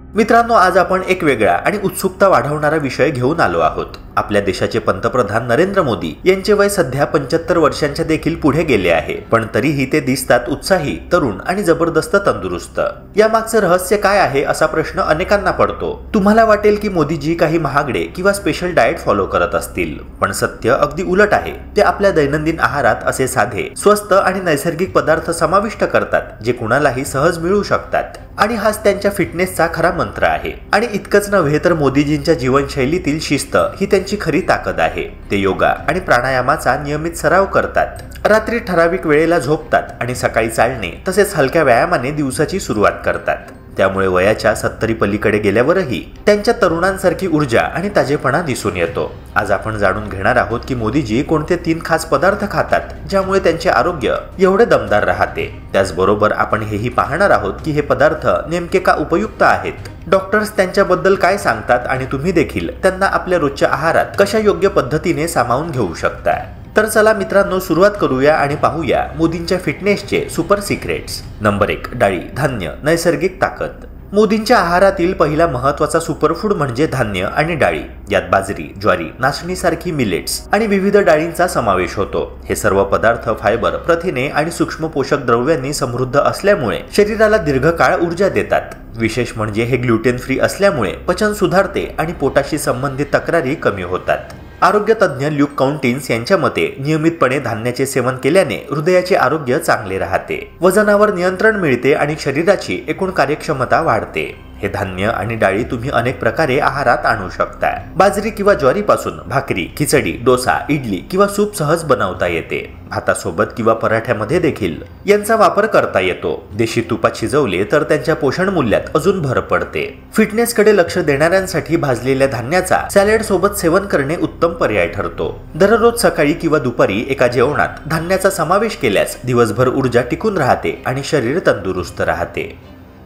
मित्रांनो, आज आपण एक वेगळा आणि उत्सुकता वाढवणारा विषय घेऊन आलो आहोत। आपल्या देशाचे पंतप्रधान नरेंद्र मोदी यांचे वय सध्या 75 वर्षांच्या देखील पुढे गेले आहे, पण तरीही ते दिसतात उत्साही, तरुण आणि जबरदस्त तंदुरुस्त। यामागचं रहस्य काय आहे असा प्रश्न अनेकांना पडतो। तुम्हाला वाटेल की मोदीजी काही महागडे किंवा स्पेशल डाएट फॉलो करत असतील, पण सत्य अगदी उलट आहे। ते आपल्या दैनंदिन आहारात असे साधे, स्वस्त आणि नैसर्गिक पदार्थ समाविष्ट करतात जे कुणालाही सहज मिळू शकतात, आणि हाच त्यांच्या फिटनेसचा खरा मंत्र आहे। आणि इतकंच नव्हे तर मोदीजींच्या जीवनशैलीतील शिस्त ही त्यांची खरी ताकद आहे। ते योगा आणि प्राणायामाचा नियमित सराव करतात, रात्री ठराविक वेळेला झोपतात आणि सकाळी चालणे तसेच हलक्या व्यायामाने दिवसाची सुरुवात करतात। त्यामुळे वयाच्या 70 पलीकडे गेल्यावरही त्यांच्या तरुणांसारखी ऊर्जा आणि ताजेपणा दिसून येतो। आज आपण जाणून घेणार आहोत की मोदीजी कोणते 3 खास पदार्थ खातात ज्यामुळे त्यांचे आरोग्य एवढे दमदार राहते। त्याचबरोबर आपण हेही पाहणार आहोत की हे पदार्थ नेमके का उपयुक्त आहेत, डॉक्टर्स त्यांच्याबद्दल काय सांगतात आणि तुम्ही देखील त्यांना आपल्या रोजच्या आहारात कशा योग्य पद्धतीने सामावून घेऊ शकता। तर चला मित्रांनो, सुरुवात करूया आणि पाहूया मोदींच्या फिटनेसचे सुपर सिक्रेट्स। नंबर 1, डाळी, धान्य, नैसर्गिक ताकद। मोदींच्या आहारातील पहिला महत्त्वाचा सुपरफूड म्हणजे धान्य आणि डाळी। यात बाजरी, ज्वारी, नाचणीसारखी मिलेट्स आणि विविध डाळींचा समावेश होतो। हे सर्व पदार्थ फायबर, प्रथिने आणि सूक्ष्म पोषक द्रव्यांनी समृद्ध असल्यामुळे शरीराला दीर्घकाळ ऊर्जा देतात। विशेष म्हणजे हे ग्लुटेन फ्री असल्यामुळे पचन सुधारते आणि पोटाशी संबंधित तक्रारी कमी होतात। आरोग्य तज्ञ ल्यूक काउंटिन्स यांच्या मते नियमितपणे धान्याचे सेवन केल्याने हृदयाचे आरोग्य चांगले राहते, वजनावर नियंत्रण मिळते आणि शरीराची एकूण कार्यक्षमता वाढते। हे धान्य आणि डाळी तुम्ही अनेक प्रकारे आहारात आणू शकता। बाजरी किंवा ज्वारीपासून भाकरी, खिचडी, डोसा, इडली किंवा सूप सहज बनवता येते। भातासोबत किंवा पराठ्यामध्ये देखील यांचा वापर करता येतो। देशी तुपात शिजवले तर त्यांच्या पोषण मूल्यात अजून भर पडते। फिटनेसकडे लक्ष देणाऱ्यांसाठी भाजलेल्या धान्याचा सॅलड सोबत सेवन करणे उत्तम पर्याय ठरतो। दररोज सकाळी किंवा दुपारी एका जेवणात धान्याचा समावेश केल्यास दिवसभर ऊर्जा टिकून राहते आणि शरीर तंदुरुस्त राहते।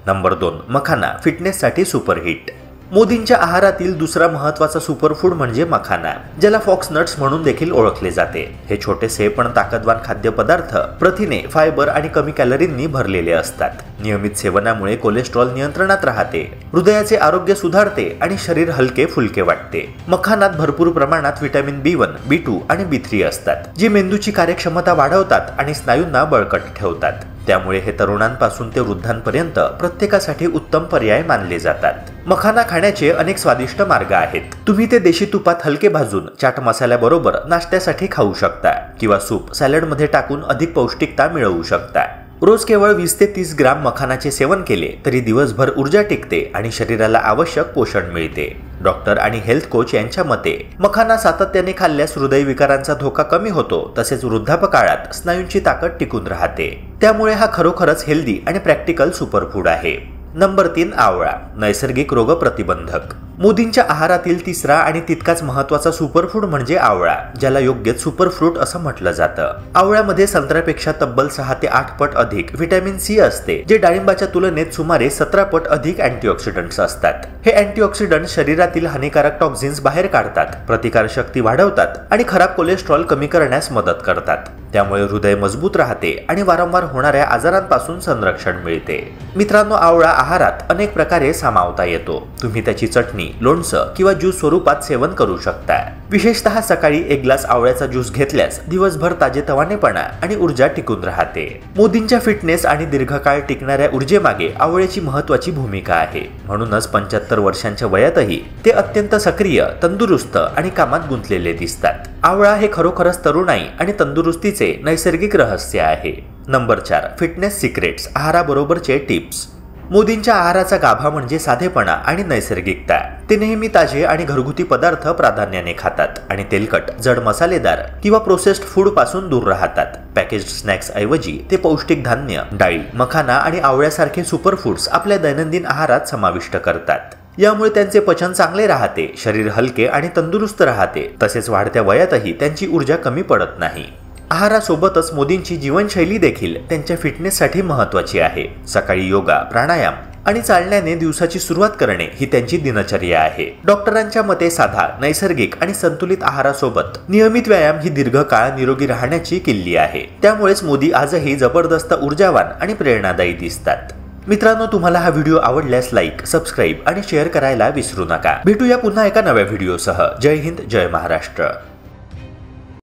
नंबर 2, मखाना, फिटनेससाठी सुपरहिट। मोदींच्या आहारातील दुसरा महत्त्वाचा सुपरफूड म्हणजे मखाना, ज्याला फॉक्स नट्स म्हणून देखील ओळखले जाते। हे छोटेसे पण ताकदवान खाद्यपदार्थ प्रथिने, फायबर आणि कमी कॅलरींनी भरलेले असतात। नियमित सेवनामुळे कोलेस्ट्रॉल नियंत्रणात राहते, हृदयाचे आरोग्य सुधारते आणि शरीर हलके फुलके वाटते। मखानात भरपूर प्रमाणात व्हिटॅमिन B1, B2 आणि B3 असतात, जे मेंदूची कार्यक्षमता वाढवतात आणि स्नायूंना बळकट ठेवतात। त्यामुळे हे तरुणांपासून ते वृद्धांपर्यंत प्रत्येकासाठी उत्तम पर्याय मानले जातात। मखाना खाण्याचे अनेक स्वादिष्ट मार्ग आहेत। तुम्ही ते देशी तुपात हलके भाजून चाट मसाल्याबरोबर नाश्त्यासाठी खाऊ शकता किंवा सूप, सॅलडमध्ये टाकून अधिक पौष्टिकता मिळवू शकता। रोज केवळ 20 ते 30 ग्राम मखानाचे सेवन केले तरी दिवसभर ऊर्जा टिकते आणि शरीराला आवश्यक पोषण मिळते। डॉक्टर आणि हेल्थ कोच यांच्या मते मखाना सातत्याने खाल्ल्यास हृदयविकारांचा धोका कमी होतो, तसेच वृद्धापकाळात स्नायूंची ताकद टिकून राहते। त्यामुळे हा खरोखरच हेल्दी आणि प्रॅक्टिकल सुपरफूड आहे। नंबर 3, आवळा, नैसर्गिक रोग प्रतिबंधक। मोदींच्या आहारातील तिसरा आणि तितकाच महत्त्वाचा सुपरफूड म्हणजे आवळा, ज्याला योग्य सुपरफ्रूट असं म्हटलं जातं। आवळ्यामध्ये संत्र्यापेक्षा तब्बल 6 ते 8 पट अधिक व्हिटॅमिन C असते, जे डाळिंबाच्या तुलनेत सुमारे 17 पट अधिक अँटीऑक्सिडंट्स असतात। हे अँटीऑक्सिडंट्स शरीरातील हानिकारक टॉक्झिन्स बाहेर काढतात, प्रतिकारशक्ती वाढवतात आणि खराब कोलेस्ट्रॉल कमी करण्यास मदत करतात। त्यामुळे हृदय मजबूत राहते आणि वारंवार होणाऱ्या आजारांपासून संरक्षण मिळते। मित्रांनो, आवळा आहारात अनेक प्रकारे सामावता येतो। तुम्ही त्याची चटणी, लोणचं किंवा ज्यूस स्वरूपात सेवन करू शकता। विशेषतः सकाळी एक ग्लास आवळ्याचा ज्यूस घेतल्यास दिवसभर ताजेतवानेपणा आणि ऊर्जा टिकून राहते। मोदींच्या फिटनेस आणि दीर्घकाळ टिकणाऱ्या ऊर्जेमागे आवळ्याची महत्त्वाची भूमिका आहे। म्हणूनच 75 वर्षांच्या वयातही ते अत्यंत सक्रिय, तंदुरुस्त आणि कामात गुंतलेले दिसतात। आवळा हे खरोखरच तरुणाई आणि तंदुरुस्तीचे नैसर्गिक रहस्य आहे। नंबर 4, फिटनेस सिक्रेट्स, आहाराबरोबरचे टिप्स। मोदींच्या आहाराचा गाभा म्हणजे साधेपणा आणि नैसर्गिकता। ते नेहमी ताजे आणि घरगुती पदार्थ प्राधान्याने खातात आणि तेलकट, जड मसालेदार किंवा प्रोसेस्ड फूड पासून दूर राहतात। पॅकेज्ड स्नॅक्स ऐवजी ते पौष्टिक धान्य, डाळी, मखाना आणि आवळ्यासारखे सुपरफूड्स आपल्या दैनंदिन आहारात समाविष्ट करतात। यामुळे त्यांचे पचन चांगले राहते, शरीर हलके आणि तंदुरुस्त राहते, तसेच वाढत्या वयातही त्यांची ऊर्जा कमी पडत नाही। आहारासोबतच मोदींची जीवनशैली देखील त्यांच्या फिटनेससाठी महत्त्वाची आहे। सकाळी योगा, प्राणायाम आणि चालण्याने दिवसाची सुरुवात करणे ही त्यांची दिनचर्या आहे। डॉक्टरांच्या मते साधा, नैसर्गिक आणि संतुलित आहारासोबत नियमित व्यायाम ही दीर्घकाळ निरोगी राहण्याची किल्ली आहे। त्यामुळेच मोदी आजही जबरदस्त ऊर्जावान आणि प्रेरणादायी दिसतात। मित्रांनो, तुम्हाला हा व्हिडिओ आवडल्यास लाईक, सबस्क्राईब आणि शेअर करायला विसरू नका. भेटूया पुन्हा एका नव्या व्हिडिओसह. जय हिंद, जय महाराष्ट्र.